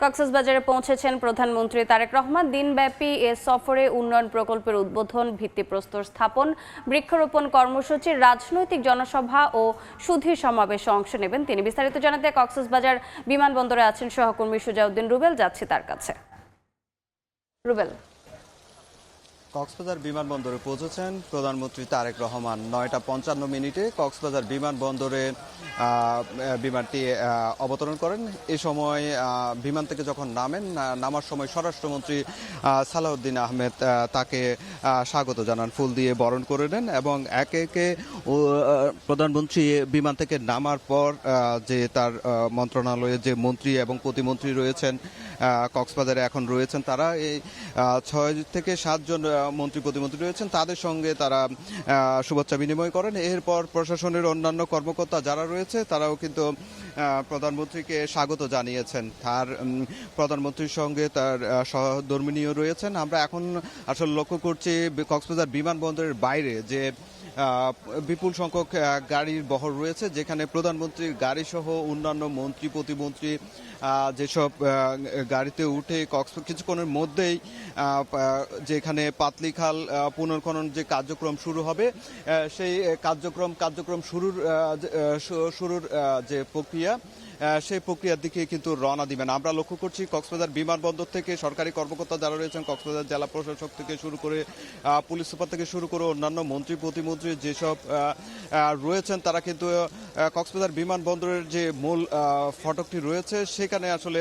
কক্সবাজারে পৌঁছেছেন প্রধানমন্ত্রী তারেক রহমান। দিনব্যাপী এ সফরে উন্নয়ন প্রকল্পের উদ্বোধন, ভিত্তিপ্রস্তর স্থাপন, বৃক্ষরোপণ কর্মসূচি, রাজনৈতিক জনসভা ও সুধীর সমাবেশে অংশ নেবেন তিনি। বিস্তারিত জানাতে কক্সবাজার বিমানবন্দরে আছেন সহকর্মী সুজাউদ্দিন রুবেল। যাচ্ছি তার কাছে। রুবেল, কক্সবাজার বিমানবন্দরে পৌঁছেছেন প্রধানমন্ত্রী তারেক রহমান। 9টা 55 কক্সবাজার বিমানবন্দরে বিমানটি অবতরণ করেন। এ সময় বিমান থেকে যখন নামার সময় স্বরাষ্ট্রমন্ত্রী সালাউদ্দিন আহমেদ তাকে স্বাগত জানান, ফুল দিয়ে বরণ করে নেন এবং একে একে প্রধানমন্ত্রী বিমান থেকে নামার পর যে তার মন্ত্রণালয়ে যে মন্ত্রী এবং প্রতিমন্ত্রী রয়েছেন কক্সবাজারে এখন রয়েছেন, তারা এই 6 থেকে 7 জন মন্ত্রী প্রতিমন্ত্রী রয়েছেন, তাদের সঙ্গে তারা শুভেচ্ছা বিনিময় করেন। এরপর প্রশাসনের অন্যান্য কর্মকর্তা যারা রয়েছে তারাও কিন্তু প্রধানমন্ত্রীকে স্বাগত জানিয়েছেন। তার প্রধানমন্ত্রীর সঙ্গে তার সহধর্মিণীও রয়েছেন। আমরা এখন আসলে লক্ষ্য করছি কক্সবাজার বিমানবন্দরের বাইরে যে বিপুল সংখ্যক গাড়ির বহর রয়েছে, যেখানে প্রধানমন্ত্রীর গাড়ি সহ অন্যান্য মন্ত্রী প্রতিমন্ত্রী যেসব গাড়িতে উঠে কিছুক্ষণের মধ্যেই যেখানে পাতলিখাল পুনর্খনন যে কার্যক্রম শুরু হবে, সেই কার্যক্রম শুরুর যে প্রক্রিয়া, সেই প্রক্রিয়ার দিকে কিন্তু রওনা দিবেন। আমরা লক্ষ্য করছি কক্সবাজার বিমানবন্দর থেকে সরকারি কর্মকর্তা যারা রয়েছেন, কক্সবাজার জেলা প্রশাসক থেকে শুরু করে পুলিশ সুপার থেকে শুরু করে অন্যান্য মন্ত্রী প্রতিমন্ত্রী যেসব রয়েছেন, তারা কিন্তু কক্সবাজার বিমানবন্দরের যে মূল ফটকটি রয়েছে সেখানে আসলে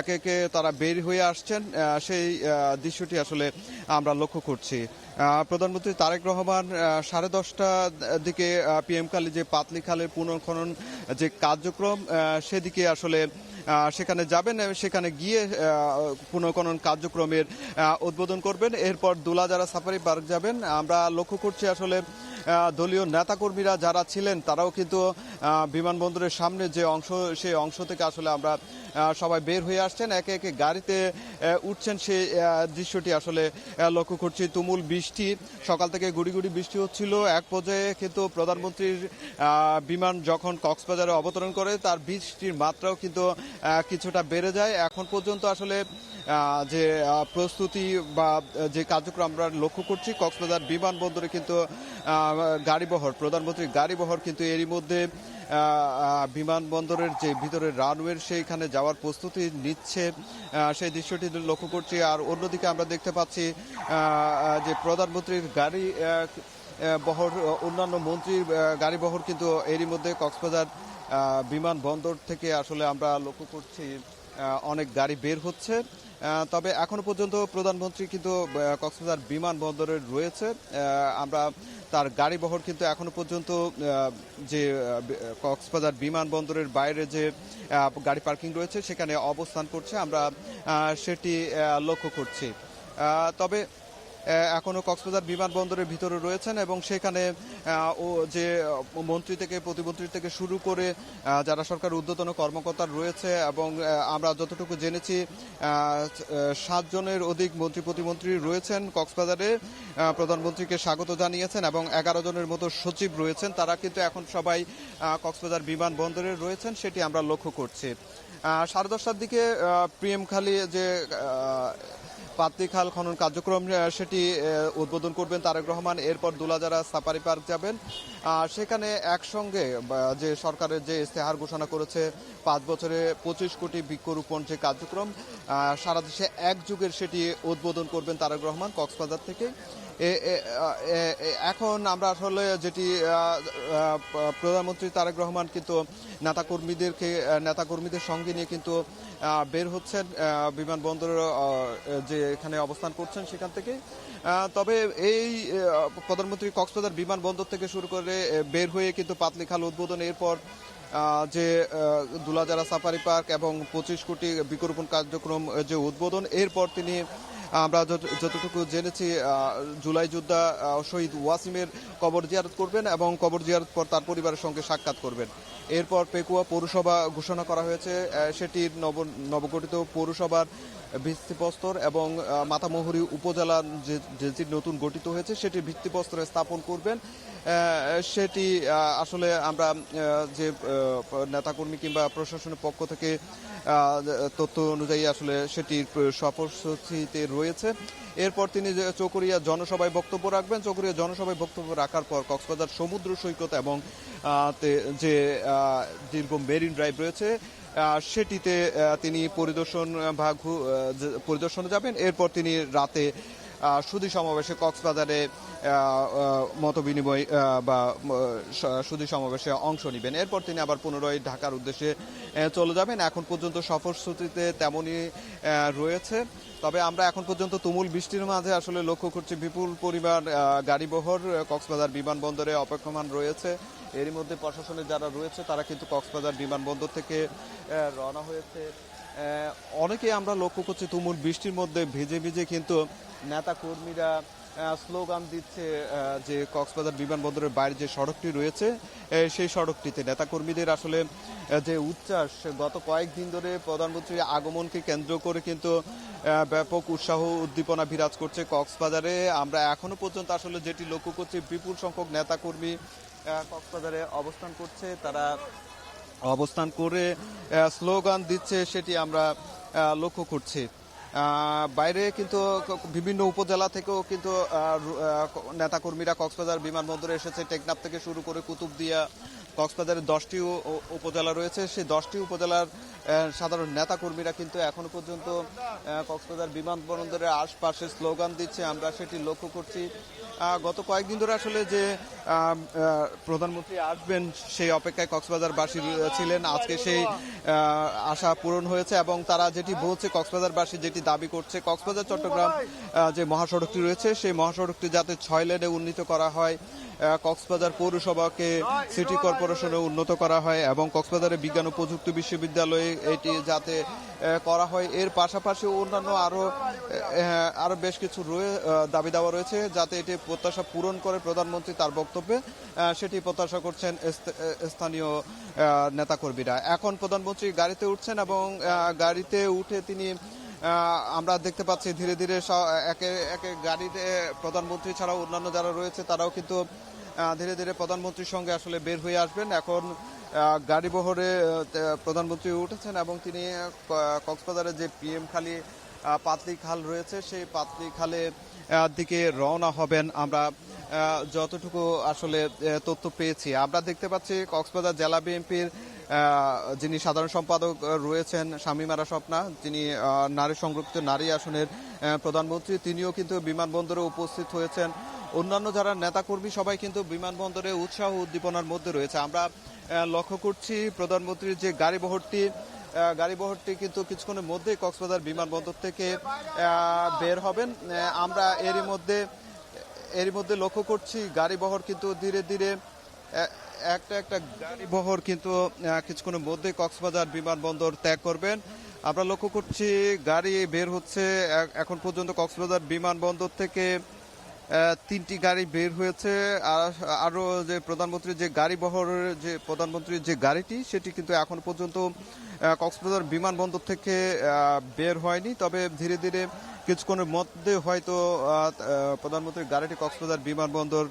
একে একে তারা বের হয়ে আসছেন। সেই দৃশ্যটি আসলে আমরা লক্ষ্য করছি। প্রধানমন্ত্রী তারেক রহমান 10:30টার দিকে PM খালি যে পাতলিখালের পুনর্খনন যে কার্যক্রম সেদিকে আসলে সেখানে যাবেন, সেখানে গিয়ে পুনর্খনন কার্যক্রমের উদ্বোধন করবেন। এরপর দুলাজারা সাফারি পার্ক যাবেন। আমরা লক্ষ্য করছি আসলে দলীয় নেতাকর্মীরা যারা ছিলেন তারাও কিন্তু বিমানবন্দরের সামনে যে অংশ, সেই অংশ থেকে আসলে আমরা সবাই বের হয়ে আসছেন, একে একে গাড়িতে উঠছেন। সেই দৃশ্যটি আসলে লক্ষ্য করছি। তুমুল বৃষ্টি, সকাল থেকে গুড়ি গুড়ি বৃষ্টি হচ্ছিল। এক পর্যায়ে কিন্তু প্রধানমন্ত্রীর বিমান যখন কক্সবাজারে অবতরণ করে তার বৃষ্টির মাত্রাও কিন্তু কিছুটা বেড়ে যায়। এখন পর্যন্ত আসলে যে প্রস্তুতি বা যে কার্যক্রম আমরা লক্ষ্য করছি, কক্সবাজার বিমানবন্দরে কিন্তু প্রধানমন্ত্রীর গাড়িবহর কিন্তু এরই মধ্যে বিমানবন্দরের যে ভিতরের রানওয়ের সেইখানে যাওয়ার প্রস্তুতি নিচ্ছে, সেই দৃশ্যটি লক্ষ্য করছি। আর অন্যদিকে আমরা দেখতে পাচ্ছি যে প্রধানমন্ত্রীর গাড়ি বহর, অন্যান্য মন্ত্রীর গাড়ি বহর কিন্তু এরই মধ্যে কক্সবাজার বিমানবন্দর থেকে আসলে আমরা লক্ষ্য করছি অনেক গাড়ি বের হচ্ছে। তবে এখনো পর্যন্ত প্রধানমন্ত্রী কিন্তু কক্সবাজার বিমানবন্দরে রয়েছে। আমরা তার গাড়ি বহর কিন্তু এখনো পর্যন্ত যে কক্সবাজার বিমানবন্দরের বাইরে যে গাড়ি পার্কিং রয়েছে সেখানে অবস্থান করছে, আমরা সেটি লক্ষ্য করছি। তবে এখনো কক্সবাজার বিমানবন্দরের ভিতরে রয়েছেন এবং সেখানে যে মন্ত্রী থেকে প্রতিমন্ত্রী থেকে শুরু করে যারা সরকার ঊর্ধ্বতন কর্মকর্তা রয়েছে, এবং আমরা যতটুকু জেনেছি 7 জনের অধিক মন্ত্রী প্রতিমন্ত্রী রয়েছেন কক্সবাজারে, প্রধানমন্ত্রীকে স্বাগত জানিয়েছেন এবং 11 জনের মতো সচিব রয়েছেন, তারা কিন্তু এখন সবাই কক্সবাজার বিমানবন্দরে রয়েছেন, সেটি আমরা লক্ষ্য করছি। 10:30টার দিকে PM খালি যে পাতলিখাল খনন কার্যক্রম সেটি উদ্বোধন করবেন তারেক রহমান। এরপর দুলাজারা সাফারি পার্ক যাবেন। সেখানে একসঙ্গে যে সরকারের যে ইস্তেহার ঘোষণা করেছে 5 বছরে 25 কোটি বৃক্ষরোপণ যে কার্যক্রম সারা দেশে একযুগের, সেটি উদ্বোধন করবেন তারেক রহমান কক্সবাজার থেকে। এখন আমরা আসলে যেটি প্রধানমন্ত্রী তারেক রহমান কিন্তু নেতাকর্মীদের সঙ্গে নিয়ে কিন্তু বের হচ্ছেন বিমানবন্দরের যে এখানে অবস্থান করছেন সেখান থেকে। তবে এই প্রধানমন্ত্রী কক্সবাজার বিমানবন্দর থেকে শুরু করে বের হয়ে কিন্তু পাতলিখাল উদ্বোধন, এরপর যে দুলাজারা সাফারি পার্ক এবং 25 কোটি বৃক্ষরোপণ কার্যক্রম যে উদ্বোধন, এরপর তিনি আমরা যতটুকু জেনেছি জুলাই যোদ্ধা শহীদ ওয়াসিমের কবর জিয়ারত করবেন এবং কবর জিয়ারত পর তার পরিবারের সঙ্গে সাক্ষাৎ করবেন। এরপর পেকুয়া পৌরসভা ঘোষণা করা হয়েছে, সেটির নবগঠিত পৌরসভার ভিত্তিপ্রস্তর এবং মাতামুহুরী উপজেলা যে নতুন গঠিত হয়েছে সেটির ভিত্তিপ্রস্তরে স্থাপন করবেন। সেটি আসলে আমরা যে নেতাকর্মী কিংবা প্রশাসনের পক্ষ থেকে তথ্য অনুযায়ী আসলে সেটির সফরসূচিতে রয়েছে। এরপর তিনি চকরিয়া জনসভায় বক্তব্য রাখবেন। চকরিয়া জনসভায় বক্তব্য রাখার পর কক্সবাজার সমুদ্র সৈকত এবং যে দীর্ঘ মেরিন ড্রাইভ রয়েছে সেটিতে তিনি পরিদর্শনে যাবেন। এরপর তিনি রাতে সুধী সমাবেশে কক্সবাজারে মতবিনিময় বা সুধী সমাবেশে অংশ নেবেন। এরপর তিনি আবার পুনরায় ঢাকার উদ্দেশ্যে চলে যাবেন। এখন পর্যন্ত সফরসূচিতে তেমনই রয়েছে। তবে আমরা এখন পর্যন্ত তুমুল বৃষ্টির মাঝে আসলে লক্ষ্য করছি বিপুল পরিমাণ গাড়িবহর কক্সবাজার বিমানবন্দরে অপেক্ষমান রয়েছে। এরই মধ্যে প্রশাসনের যারা রয়েছে তারা কিন্তু কক্সবাজার বিমানবন্দর থেকে রওনা হয়েছে। অনেকেই আমরা লক্ষ্য করছি তুমুল বৃষ্টির মধ্যে ভিজে ভিজে কিন্তু নেতা কর্মীরা স্লোগান দিচ্ছে যে কক্সবাজার বিমানবন্দরের বাইরে যে সড়কটি রয়েছে সেই সড়কটিতে নেতাকর্মীদের আসলে যে উচ্ছ্বাস গত কয়েকদিন ধরে প্রধানমন্ত্রীর আগমনকে কেন্দ্র করে কিন্তু ব্যাপক উৎসাহ উদ্দীপনা বিরাজ করছে কক্সবাজারে। আমরা এখনো পর্যন্ত আসলে যেটি লক্ষ্য করছি বিপুল সংখ্যক নেতাকর্মী কক্সবাজারে অবস্থান করছে। তারা অবস্থান করে স্লোগান দিচ্ছে সেটি আমরা লক্ষ্য করছি। বাইরে কিন্তু বিভিন্ন উপজেলা থেকেও কিন্তু নেতাকর্মীরা কক্সবাজার বিমানবন্দরে এসেছে। টেকনাফ থেকে শুরু করে কুতুবদিয়া, কক্সবাজারের 10টি উপজেলা রয়েছে। সেই 10টি উপজেলার সাধারণ নেতাকর্মীরা কিন্তু এখনো পর্যন্ত কক্সবাজার বিমানবন্দরের আশপাশে স্লোগান দিচ্ছে, আমরা সেটি লক্ষ্য করছি। গত কয়েকদিন ধরে আসলে যে প্রধানমন্ত্রী আসবেন সেই অপেক্ষায় কক্সবাজারবাসী ছিলেন। আজকে সেই আশা পূরণ হয়েছে এবং তারা যেটি বলছে, কক্সবাজারবাসী যেটি দাবি করছে, কক্সবাজার চট্টগ্রাম যে মহাসড়কটি রয়েছে সেই মহাসড়কটি যাতে 6 লেনে উন্নীত করা হয়, কক্সবাজার পৌরসভাকে সিটি কর্পোরেশনে উন্নত করা হয় এবং কক্সবাজারের বিজ্ঞান ও প্রযুক্তি বিশ্ববিদ্যালয়ে এটি যাতে করা হয়। এর পাশাপাশি অন্যান্য আরো বেশ কিছু দাবি দাওয়া রয়েছে যাতে এটি প্রত্যাশা পূরণ করে প্রধানমন্ত্রী তার বক্তব্যে, সেটি প্রত্যাশা করছেন স্থানীয় নেতাকর্মীরা। এখন প্রধানমন্ত্রী গাড়িতে উঠছেন এবং গাড়িতে উঠে তিনি আমরা দেখতে পাচ্ছি ধীরে ধীরে একে একে গাড়িতে প্রধানমন্ত্রী ছাড়াও অন্যান্য যারা রয়েছে তারাও কিন্তু ধীরে ধীরে প্রধানমন্ত্রীর সঙ্গে আসলে বের হয়ে আসবেন। এখন গাড়িবহরে প্রধানমন্ত্রী উঠেছেন এবং তিনি কক্সবাজারের যে PM খালি পাতলি খাল রয়েছে সেই পাতলি খালের দিকে রওনা হবেন। আমরা যতটুকু আসলে তথ্য পেয়েছি, আমরা দেখতে পাচ্ছি কক্সবাজার জেলা বিএনপির যিনি সাধারণ সম্পাদক রয়েছেন শামীমারা স্বপ্না, যিনি নারী সংরক্ষিত নারী আসনের প্রধানমন্ত্রী, তিনিও কিন্তু বিমানবন্দরে উপস্থিত হয়েছেন। অন্যান্য যারা নেতাকর্মী সবাই কিন্তু বিমানবন্দরে উৎসাহ উদ্দীপনার মধ্যে রয়েছে। আমরা লক্ষ্য করছি প্রধানমন্ত্রীর যে গাড়িবহরটি কিন্তু কিছুক্ষণের মধ্যেই কক্সবাজার বিমানবন্দর থেকে বের হবেন। আমরা এরই মধ্যে লক্ষ্য করছি গাড়িবহর কিন্তু ধীরে ধীরে একটা গাড়িবহর কিন্তু কিছুক্ষণের মধ্যে কক্সবাজার বিমানবন্দর ত্যাগ করবেন। আমরা লক্ষ্য করছি গাড়ি বের হচ্ছে। এখন পর্যন্ত কক্সবাজার বিমানবন্দর থেকে 3টি গাড়ি বের হয়েছে। আরো যে প্রধানমন্ত্রীর যে গাড়িটি সেটি কিন্তু এখন পর্যন্ত কক্সবাজার বিমানবন্দর থেকে বের হয়নি। তবে ধীরে ধীরে কিছুক্ষণের মধ্যে হয়তো প্রধানমন্ত্রীর গাড়িটি কক্সবাজার বিমানবন্দর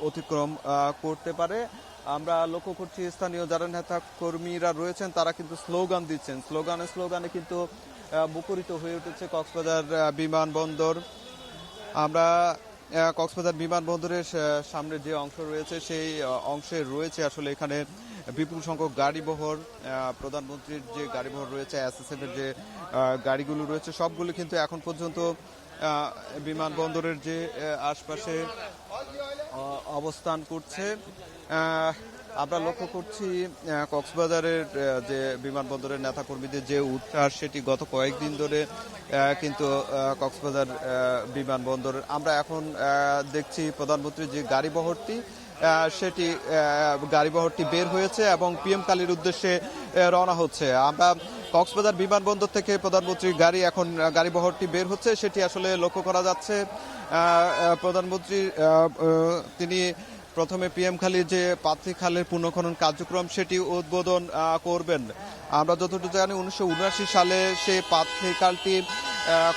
অতিক্রম করতে পারে। আমরা লক্ষ্য করছি স্থানীয় যারা নেতা কর্মীরা রয়েছেন তারা কিন্তু স্লোগান দিচ্ছেন। স্লোগানে কিন্তু মুখরিত হয়ে উঠেছে কক্সবাজার বিমানবন্দর। আমরা কক্সবাজার বিমানবন্দরের সামনে যে অংশ রয়েছে সেই অংশে রয়েছে আসলে এখানে বিপুল সংখ্যক গাড়িবহর। প্রধানমন্ত্রীর যে গাড়িবহর রয়েছে, SSF এর যে গাড়িগুলো রয়েছে সবগুলো কিন্তু এখন পর্যন্ত বিমানবন্দরের যে আশপাশে অবস্থান করছে। আমরা লক্ষ্য করছি কক্সবাজারের যে বিমানবন্দরের নেতাকর্মীদের যে উচ্ছ্বাস সেটি গত কয়েকদিন ধরে কিন্তু কক্সবাজার বিমানবন্দর। আমরা এখন দেখছি প্রধানমন্ত্রীর যে গাড়িবহরটি বের হয়েছে এবং PM খালির উদ্দেশ্যে রওনা হচ্ছে। আমরা কক্সবাজার বিমানবন্দর থেকে প্রধানমন্ত্রীর গাড়িবহরটি বের হচ্ছে সেটি আসলে লক্ষ্য করা যাচ্ছে। প্রধানমন্ত্রী তিনি প্রথমে PM খালির যে পাতলি খালের পুনঃখনন কার্যক্রম সেটি উদ্বোধন করবেন। আমরা যতটুকু জানি 1979 সালে সেই পাতলি খালটি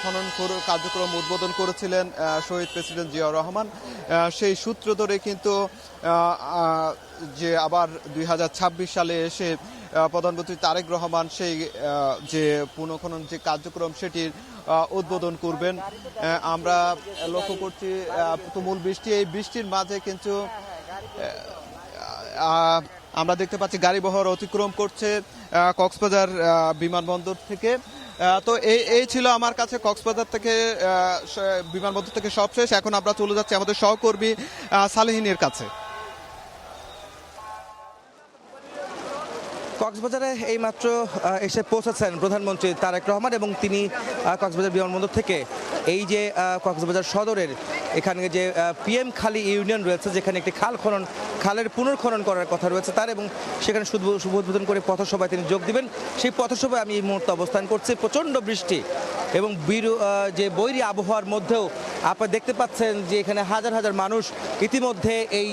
খনন কার্যক্রম উদ্বোধন করেছিলেন শহীদ প্রেসিডেন্ট জিয়াউর রহমান। সেই সূত্র ধরে কিন্তু যে আবার 2026 সালে এসে প্রধানমন্ত্রী তারেক রহমান সেই যে পুনঃখনন যে কার্যক্রম সেটির উদ্বোধন করবেন। আমরা লক্ষ্য করছি তুমুল বৃষ্টি, এই বৃষ্টির মাঝে কিন্তু আমরা দেখতে পাচ্ছি গাড়ি বহর অতিক্রম করছে কক্সবাজার বিমানবন্দর থেকে। তো এই ছিল আমার কাছে কক্সবাজার থেকে বিমানবন্দর থেকে সবশেষ। এখন আমরা চলে যাচ্ছি আমাদের সহকর্মী সালেহিনের কাছে। কক্সবাজারে এইমাত্র এসে পৌঁছেছেন প্রধানমন্ত্রী তারেক রহমান এবং তিনি কক্সবাজার বিমানবন্দর থেকে এই যে কক্সবাজার সদরের এখানে যে পিএম খালি ইউনিয়ন রয়েছে, যেখানে একটি খালের পুনর্খনন করার কথা রয়েছে তার, এবং সেখানে শুভ উদ্বোধন করে পথসভায় তিনি যোগ দিবেন। সেই পথসভায় আমি এই মুহূর্তে অবস্থান করছি। প্রচণ্ড বৃষ্টি এবং যে বৈরী আবহাওয়ার মধ্যেও আপনারা দেখতে পাচ্ছেন যে এখানে হাজার হাজার মানুষ ইতিমধ্যে এই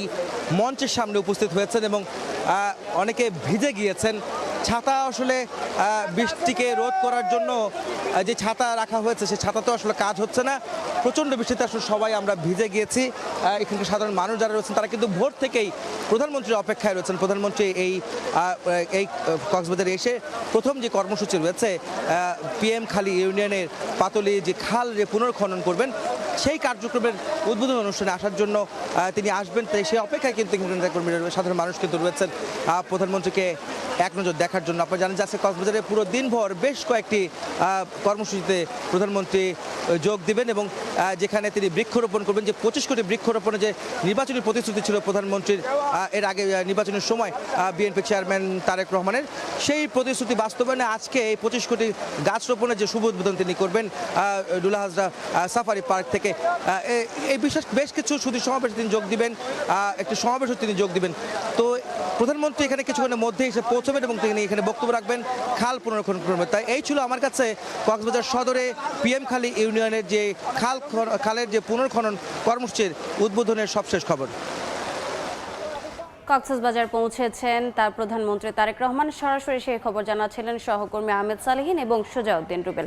মঞ্চের সামনে উপস্থিত হয়েছেন এবং অনেকে ভিজে গিয়েছেন। ছাতা আসলে বৃষ্টিকে রোধ করার জন্য যে ছাতা রাখা হয়েছে সেই ছাতা তো আসলে কাজ হচ্ছে না। প্রচণ্ড বৃষ্টিতে আসলে সবাই আমরা ভিজে গিয়েছি। এখানকার সাধারণ মানুষ যারা রয়েছেন তারা কিন্তু ভোর থেকেই প্রধানমন্ত্রীর অপেক্ষায় রয়েছেন। প্রধানমন্ত্রী এই কক্সবাজারে এসে প্রথম যে কর্মসূচি রয়েছে পিএম খালি ইউনিয়নের পাতলি যে খাল যে পুনর্খনন করবেন সেই কার্যক্রমের উদ্বোধন অনুষ্ঠানে আসার জন্য তিনি আসবেন। তাই সেই অপেক্ষায় কিন্তু সাধারণ মানুষ কিন্তু রয়েছেন প্রধানমন্ত্রীকে এক নজর দেখার জন্য। আপনারা জানেন যে আজকে কক্সবাজারে পুরো দিনভর বেশ কয়েকটি কর্মসূচিতে প্রধানমন্ত্রী যোগ দিবেন এবং যেখানে তিনি বৃক্ষরোপণ করবেন। যে 25 কোটি বৃক্ষরোপণের যে নির্বাচনী প্রতিশ্রুতি ছিল প্রধানমন্ত্রীর এর আগে নির্বাচনের সময় বিএনপি চেয়ারম্যান তারেক রহমানের, সেই প্রতিশ্রুতি বাস্তবায়নে আজকে এই 25 কোটি গাছ রোপণের যে শুভ উদ্বোধন তিনি করবেন ডুলা হাজরা সাফারি পার্ক থেকে। এই বেশ কিছু সুধী সমাবেশে তিনি যোগ দিবেন, একটি সমাবেশে তিনি যোগ দিবেন। তো প্রধানমন্ত্রী এখানে কিছুক্ষণের মধ্যেই এসে পৌঁছবেন এবং তিনি এখানে বক্তব্য রাখবেন, খাল পুনর্খনন করবেন। তাই এই ছিল আমার কাছে কক্সবাজার সদরে পিএম খালি ইউনিয়নের যে খালের যে পুনর্খনন কর্মসূচির উদ্বোধনের সবশেষ খবর। কক্সবাজার পৌঁছেছেন তার প্রধানমন্ত্রী তারেক রহমান। সরাসরি সেই খবর জানাচ্ছিলেন সহকর্মী আহমেদ সালেহিন এবং সুজাউদ্দিন রুবেল।